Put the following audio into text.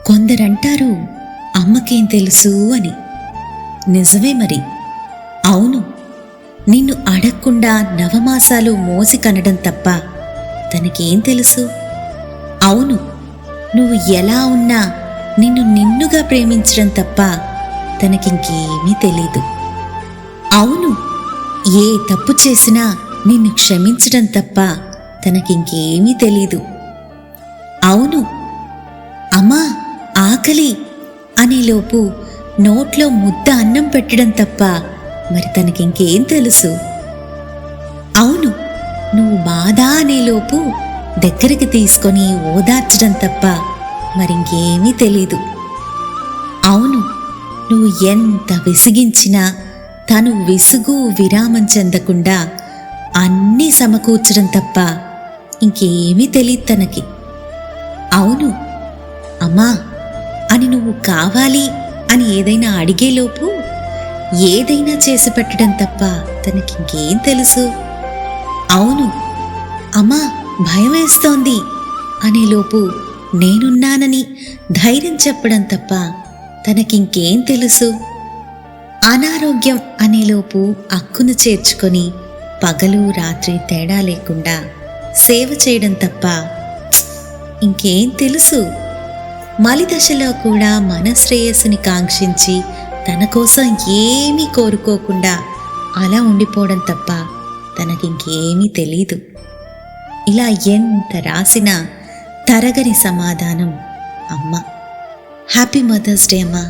కొందరంటారు అమ్మకేం తెలుసు అని. నిజమే మరి. అవును, నిన్ను అడగకుండా నవమాసాలు మోసి కనడం తప్ప తనకేం తెలుసు? అవును, నువ్వు ఎలా ఉన్నా నిన్ను నిన్నుగా ప్రేమించడం తప్ప తనకింకేమీ తెలీదు. అవును, ఏ తప్పు చేసినా నిన్ను క్షమించడం తప్ప తనకింకేమీ తెలీదు. అవును, అమ్మా ఆకలి అనేలోపు నోట్లో ముద్ద అన్నం పెట్టడం తప్ప మరి తనకింకేం తెలుసు? అవును, నువ్వు బాధ అనేలోపు దగ్గరికి తీసుకొని ఓదార్చడం తప్ప మరింకేమీ తెలీదు. అవును, నువ్వు ఎంత విసిగించినా తను విసుగు విరామం చెందకుండా అన్నీ సమకూర్చడం తప్ప ఇంకేమీ తెలియదు తనకి. అవును, అమ్మా అని నువ్వు కావాలి అని ఏదైనా అడిగేలోపు ఏదైనా చేసి పెట్టడం తప్ప తనకింకేం తెలుసు? అవును, అమ్మా భయం వేస్తోంది అనేలోపు నేనున్నానని ధైర్యం చెప్పడం తప్ప తనకింకేం తెలుసు? అనారోగ్యం అనేలోపు అక్కును చేర్చుకొని పగలు రాత్రి తేడా లేకుండా సేవ చేయడం తప్ప ఇంకేం తెలుసు? మలిదశలో కూడా మన శ్రేయస్సుని కాంక్షించి తన కోసం ఏమీ కోరుకోకుండా అలా ఉండిపోవడం తప్ప తనకింకేమీ తెలీదు. ఇలా ఎంత రాసినా తరగని సమాధానం అమ్మ. హ్యాపీ మదర్స్ డే అమ్మా.